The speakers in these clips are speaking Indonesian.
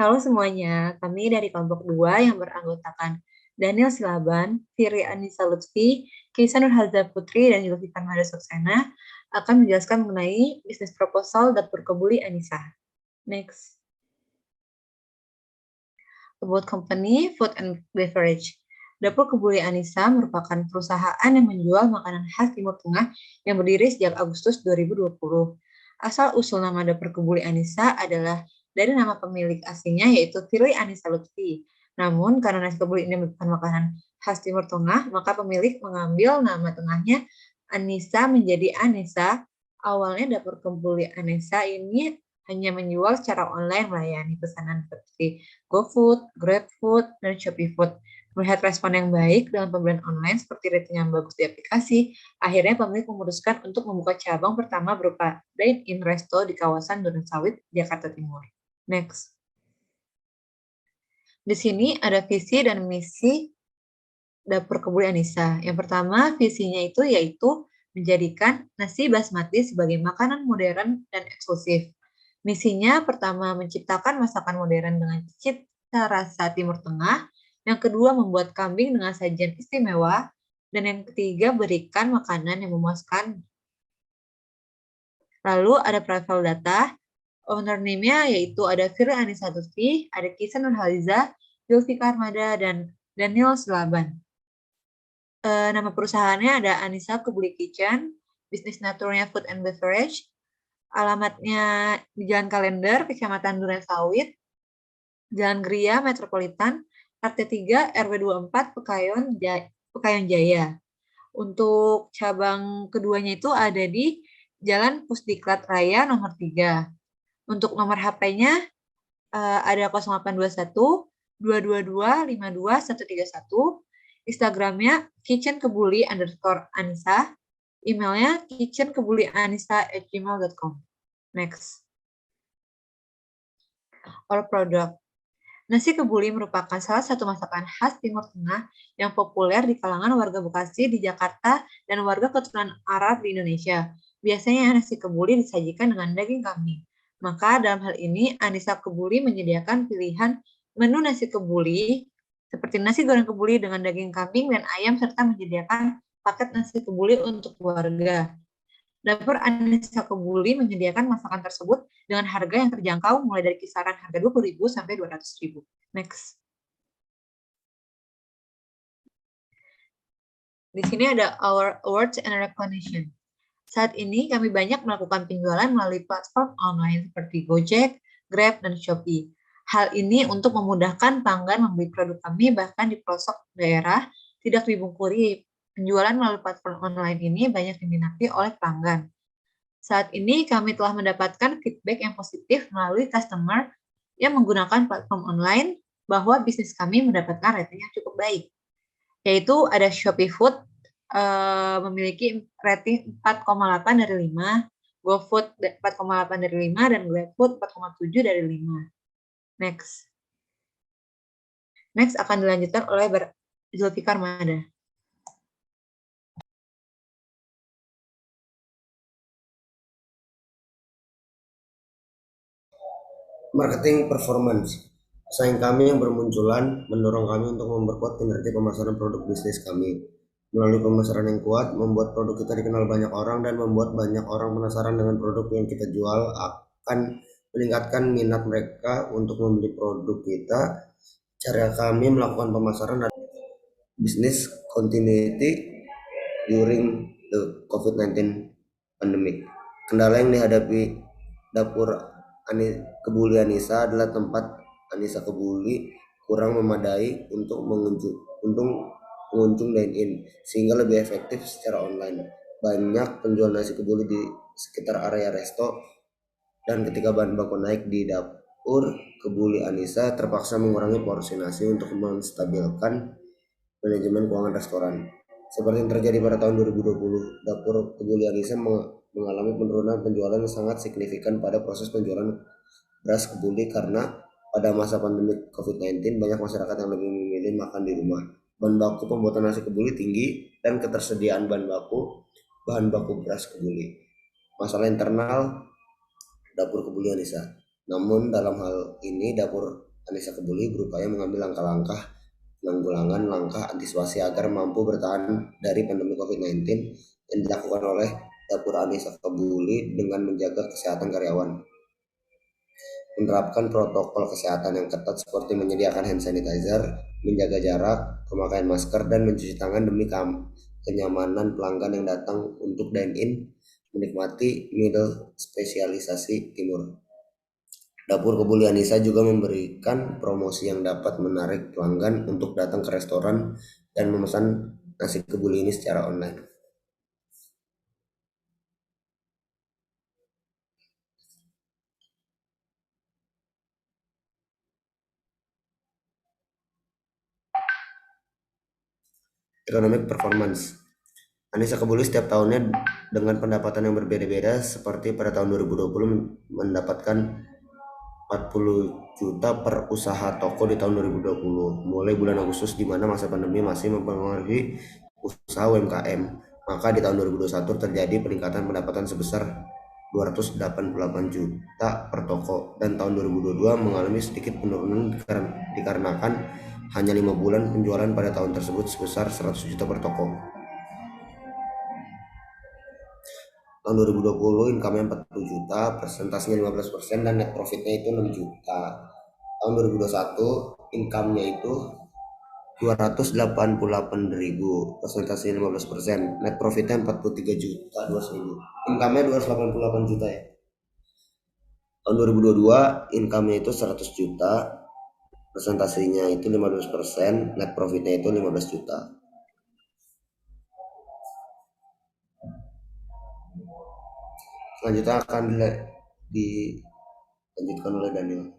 Halo semuanya, kami dari kelompok 2 yang beranggotakan Daniel Silaban, Firi Anissa Lutfi, Kisa Nurhaza Putri, dan Zulfikar Mada Suksena akan menjelaskan mengenai bisnis proposal Dapur Kebuli Anissa. Next. About company, food and beverage. Dapur Kebuli Anissa merupakan perusahaan yang menjual makanan khas Timur Tengah yang berdiri sejak Agustus 2020. Asal-usul nama Dapur Kebuli Anissa adalah dari nama pemilik aslinya yaitu Firly Anissa Lutfi. Namun karena nasi kebuli ini bukan makanan khas Timur Tengah, maka pemilik mengambil nama tengahnya Anissa menjadi Anissa. Awalnya Dapur Kebuli Anissa ini hanya menjual secara online melayani pesanan seperti GoFood, GrabFood, dan ShopeeFood. Melihat respon yang baik dalam pembelian online seperti rating yang bagus di aplikasi, akhirnya pemilik memutuskan untuk membuka cabang pertama berupa dine-in resto di kawasan Durensawit, Jakarta Timur. Next. Di sini ada visi dan misi Dapur Kebuli Anissa. Yang pertama, visinya itu yaitu menjadikan nasi basmati sebagai makanan modern dan eksklusif. Misinya pertama menciptakan masakan modern dengan cita rasa Timur Tengah. Yang kedua membuat kambing dengan sajian istimewa. Dan yang ketiga berikan makanan yang memuaskan. Lalu ada profile data. Owner name-nya yaitu ada Firly Anissa Lutfi, ada Kisa Nurhaliza, Zulfikar Mada, dan Daniel Silaban. Nama perusahaannya ada Anissa Kebuli Kitchen, bisnis naturalnya food and beverage, alamatnya di Jalan Kalender, Kecamatan Durensawit, Jalan Gria, Metropolitan, RT 3, RW 24, Pekayon Jaya. Untuk cabang keduanya itu ada di Jalan Pusdiklat Raya nomor 3. Untuk nomor HP-nya ada 0821 222 52131. Instagramnya kitchenkebuli_Anissa. Emailnya kitchenkebuli_Anissa@gmail.com. Next. Our product. Nasi kebuli merupakan salah satu masakan khas Timur Tengah yang populer di kalangan warga Bekasi di Jakarta dan warga keturunan Arab di Indonesia. Biasanya nasi kebuli disajikan dengan daging kambing. Maka dalam hal ini Anissa Kebuli menyediakan pilihan menu nasi kebuli seperti nasi goreng kebuli dengan daging kambing dan ayam serta menyediakan paket nasi kebuli untuk keluarga. Dapur Anissa Kebuli menyediakan masakan tersebut dengan harga yang terjangkau mulai dari kisaran harga Rp20.000 sampai Rp200.000. Next. Di sini ada our awards and recognition. Saat ini kami banyak melakukan penjualan melalui platform online seperti Gojek, Grab, dan Shopee. Hal ini untuk memudahkan pelanggan membeli produk kami bahkan di pelosok daerah tidak dibungkuri. Penjualan melalui platform online ini banyak diminati oleh pelanggan. Saat ini kami telah mendapatkan feedback yang positif melalui customer yang menggunakan platform online bahwa bisnis kami mendapatkan rating yang cukup baik. Yaitu ada ShopeeFood memiliki rating 4,8 dari 5, GoFood 4,8 dari 5, dan GrabFood 4,7 dari 5. Next. Next akan dilanjutkan oleh Zulfikar Mada. Marketing performance. Pesaing kami yang bermunculan mendorong kami untuk memperkuat kinerja pemasaran produk bisnis kami. Melalui pemasaran yang kuat, membuat produk kita dikenal banyak orang dan membuat banyak orang penasaran dengan produk yang kita jual akan meningkatkan minat mereka untuk membeli produk kita. Cara kami melakukan pemasaran adalah business continuity during the COVID-19 pandemic. Kendala yang dihadapi Dapur Kebuli Anissa adalah tempat Anissa Kebuli kurang memadai untuk pengunjung dine-in sehingga lebih efektif secara online. Banyak penjual nasi kebuli di sekitar area resto dan ketika bahan baku naik di Dapur Kebuli Anissa terpaksa mengurangi porsi nasi untuk menstabilkan manajemen keuangan restoran. Seperti yang terjadi pada tahun 2020, Dapur Kebuli Anissa mengalami penurunan penjualan yang sangat signifikan pada proses penjualan beras kebuli karena pada masa pandemi COVID-19 banyak masyarakat yang lebih memilih makan di rumah. Bahan baku pembuatan nasi kebuli tinggi dan ketersediaan bahan baku beras kebuli. Masalah internal Dapur Kebuli Anissa. Namun dalam hal ini Dapur Anissa Kebuli berupaya mengambil langkah-langkah penanggulangan langkah antisipasi agar mampu bertahan dari pandemi COVID-19 yang dilakukan oleh Dapur Anissa Kebuli dengan menjaga kesehatan karyawan, menerapkan protokol kesehatan yang ketat seperti menyediakan hand sanitizer, menjaga jarak, pemakaian masker, dan mencuci tangan demi kenyamanan pelanggan yang datang untuk dine-in menikmati meal spesialisasi Timur. Dapur Kebuli Anissa juga memberikan promosi yang dapat menarik pelanggan untuk datang ke restoran dan memesan nasi kebuli ini secara online. Economic performance. Anissa Kebuli setiap tahunnya dengan pendapatan yang berbeda-beda, seperti pada tahun 2020 mendapatkan 40 juta per usaha toko di tahun 2020, mulai bulan Agustus di mana masa pandemi masih mempengaruhi usaha UMKM. Maka di tahun 2021 terjadi peningkatan pendapatan sebesar 288 juta per toko, dan tahun 2022 mengalami sedikit penurunan dikarenakan hanya 5 bulan penjualan pada tahun tersebut sebesar 100 juta per toko. Tahun 2020 income-nya 40 juta, persentasenya 15%, dan net profit-nya itu 6 juta. Tahun 2021 income-nya itu 288.000, persentasenya 15%, net profit-nya 43 juta 200.000. Income-nya 288 juta ya. Tahun 2022 income-nya itu 100 juta, persentasenya itu 15%, net profit-nya itu 15 juta. Selanjutnya akan dilanjutkan oleh Daniel.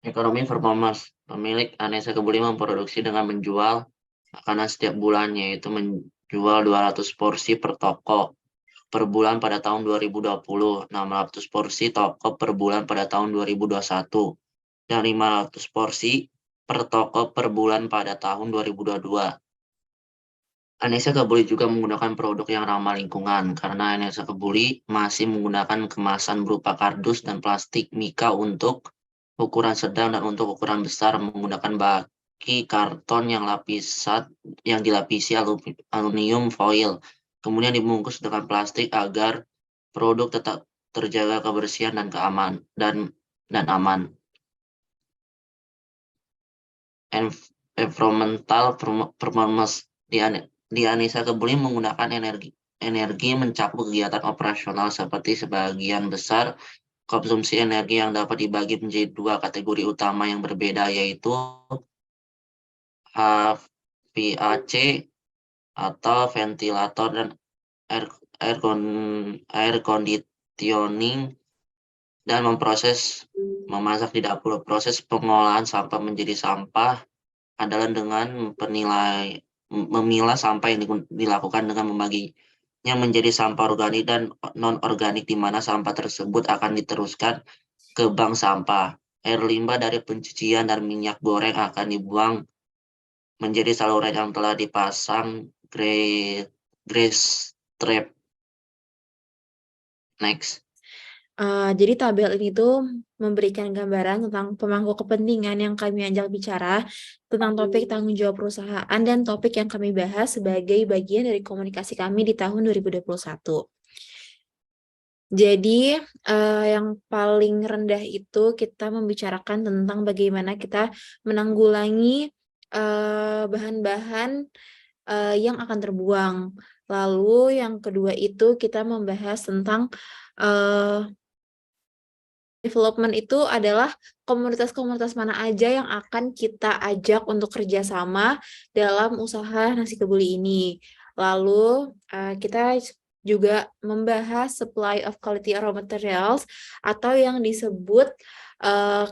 Ekonomi performance. Pemilik Anissa Kebuli memproduksi dengan menjual makanan setiap bulan, yaitu menjual 200 porsi per toko per bulan pada tahun 2020, 600 porsi toko per bulan pada tahun 2021, dan 500 porsi per toko per bulan pada tahun 2022. Anissa Kebuli juga menggunakan produk yang ramah lingkungan, karena Anissa Kebuli masih menggunakan kemasan berupa kardus dan plastik mika untuk ukuran sedang, dan untuk ukuran besar menggunakan baki karton yang dilapisi aluminium foil, kemudian dibungkus dengan plastik agar produk tetap terjaga kebersihan dan aman. Environmental performance. Di Anissa Kebuli menggunakan energi mencakup kegiatan operasional seperti sebagian besar konsumsi energi yang dapat dibagi menjadi dua kategori utama yang berbeda, yaitu HVAC atau ventilator dan air conditioning, dan memasak di dapur. Proses pengolahan sampah menjadi sampah adalah dengan memilah sampah yang dilakukan dengan membaginya menjadi sampah organik dan non-organik, di mana sampah tersebut akan diteruskan ke bank sampah. Air limbah dari pencucian dan minyak goreng akan dibuang menjadi saluran yang telah dipasang grease trap. Next. Jadi tabel ini tuh memberikan gambaran tentang pemangku kepentingan yang kami ajak bicara tentang topik tanggung jawab perusahaan dan topik yang kami bahas sebagai bagian dari komunikasi kami di tahun 2021. Jadi yang paling rendah itu kita membicarakan tentang bagaimana kita menanggulangi bahan-bahan yang akan terbuang. Lalu yang kedua itu kita membahas tentang development itu adalah komunitas-komunitas mana aja yang akan kita ajak untuk kerjasama dalam usaha nasi kebuli ini. Lalu kita juga membahas supply of quality raw materials atau yang disebut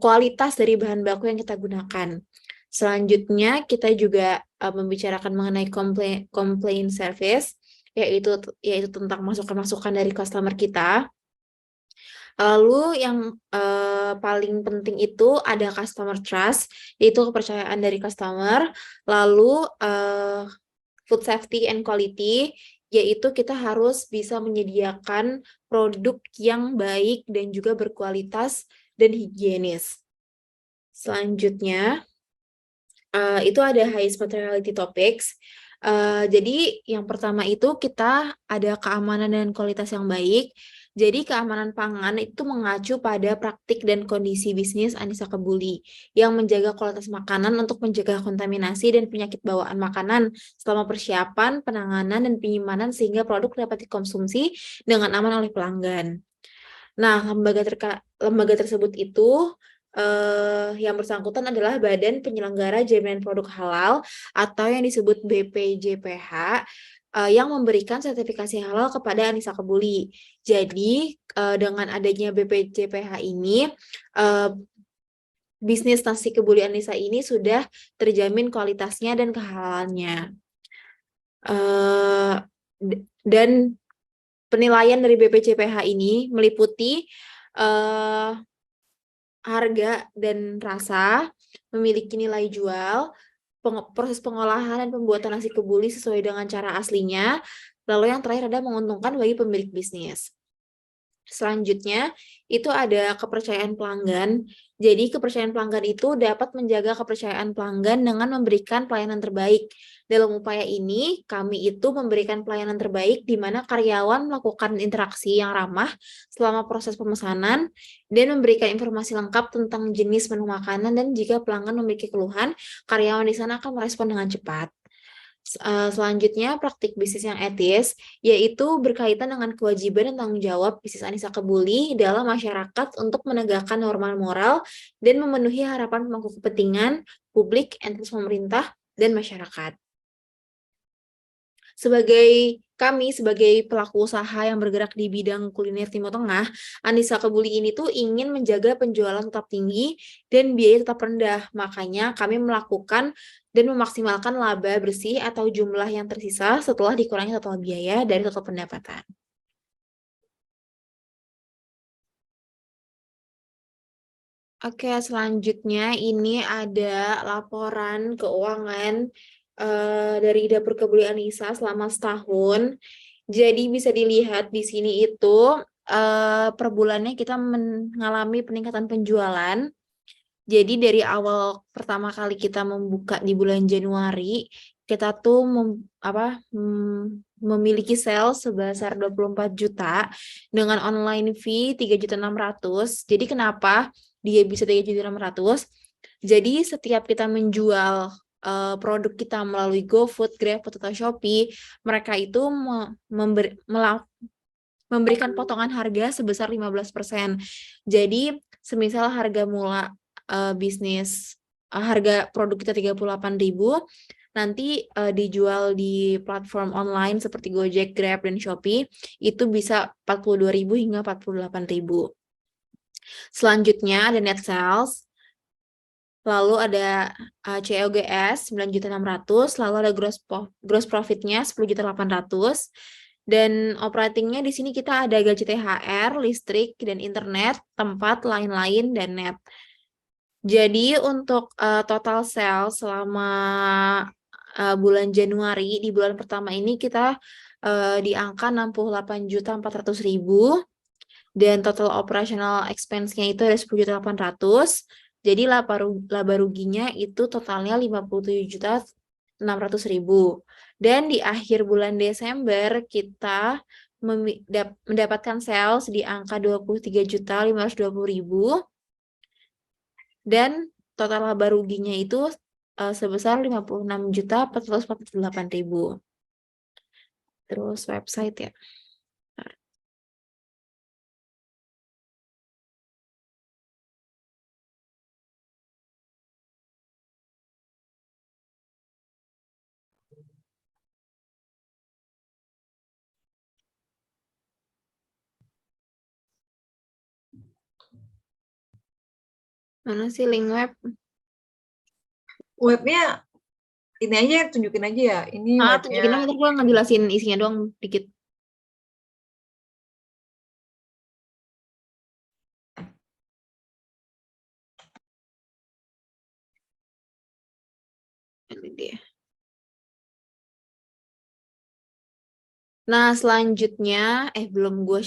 kualitas dari bahan baku yang kita gunakan. Selanjutnya kita juga membicarakan mengenai complaint service, yaitu tentang masukan-masukan dari customer kita. Lalu yang paling penting itu ada customer trust, yaitu kepercayaan dari customer. Lalu food safety and quality, yaitu kita harus bisa menyediakan produk yang baik dan juga berkualitas dan higienis. Selanjutnya, itu ada highest materiality topics. Jadi yang pertama itu kita ada keamanan dan kualitas yang baik. Jadi keamanan pangan itu mengacu pada praktik dan kondisi bisnis Anissa Kebuli yang menjaga kualitas makanan untuk mencegah kontaminasi dan penyakit bawaan makanan selama persiapan, penanganan, dan penyimpanan sehingga produk dapat dikonsumsi dengan aman oleh pelanggan. Nah, lembaga tersebut itu yang bersangkutan adalah Badan Penyelenggara Jaminan Produk Halal atau yang disebut BPJPH yang memberikan sertifikasi halal kepada Anissa Kebuli. Jadi dengan adanya BPJPH ini bisnis nasi kebuli Anissa ini sudah terjamin kualitasnya dan kehalalannya. Dan penilaian dari BPJPH ini meliputi harga dan rasa, memiliki nilai jual, proses pengolahan dan pembuatan nasi kebuli sesuai dengan cara aslinya, lalu yang terakhir ada menguntungkan bagi pemilik bisnis. Selanjutnya, itu ada kepercayaan pelanggan. Jadi, kepercayaan pelanggan itu dapat menjaga kepercayaan pelanggan dengan memberikan pelayanan terbaik. Dalam upaya ini, kami itu memberikan pelayanan terbaik di mana karyawan melakukan interaksi yang ramah selama proses pemesanan dan memberikan informasi lengkap tentang jenis menu makanan, dan jika pelanggan memiliki keluhan, karyawan di sana akan merespon dengan cepat. Selanjutnya, praktik bisnis yang etis, yaitu berkaitan dengan kewajiban dan tanggung jawab bisnis Anissa Kebuli dalam masyarakat untuk menegakkan norma moral dan memenuhi harapan pemangku kepentingan publik, entitas pemerintah, dan masyarakat. Sebagai pelaku usaha yang bergerak di bidang kuliner Timur Tengah, Anissa Kebuli ini tuh ingin menjaga penjualan tetap tinggi dan biaya tetap rendah. Makanya kami melakukan dan memaksimalkan laba bersih atau jumlah yang tersisa setelah dikurangi total biaya dari total pendapatan. Oke, selanjutnya ini ada laporan keuangan dari dapur kebuli Anissa selama setahun. Jadi bisa dilihat di sini itu per bulannya kita mengalami peningkatan penjualan. Jadi dari awal pertama kali kita membuka di bulan Januari, kita tuh memiliki sales sebesar 24 juta dengan online fee 3.600.000. Jadi kenapa dia bisa 3.600.000? Jadi setiap kita menjual produk kita melalui GoFood, GrabFood, atau Shopee, mereka itu memberikan potongan harga sebesar 15%. Jadi, semisal harga mula harga produk kita 38.000, nanti dijual di platform online seperti Gojek, Grab, dan Shopee, itu bisa 42.000 hingga 48.000. Selanjutnya ada net sales, lalu ada COGS 9.600.000, lalu ada gross profitnya 10.800.000, dan operatingnya di sini kita ada gaji THR, listrik, dan internet, tempat, lain-lain, dan net. Jadi untuk total sales selama bulan Januari, di bulan pertama ini kita di angka 68.400.000, dan total operational expense-nya itu ada 10.800.000. Jadi laba ruginya itu totalnya 57.600.000. Dan di akhir bulan Desember kita mendapatkan sales di angka 23.520.000, dan total laba ruginya itu sebesar 56.448.000. Terus website ya. Mana sih link web? Webnya ini aja, tunjukin aja ya. Ini tunjukin webnya. aja, gue ngejelasin isinya doang dikit. Ini dia. Nah, selanjutnya belum gue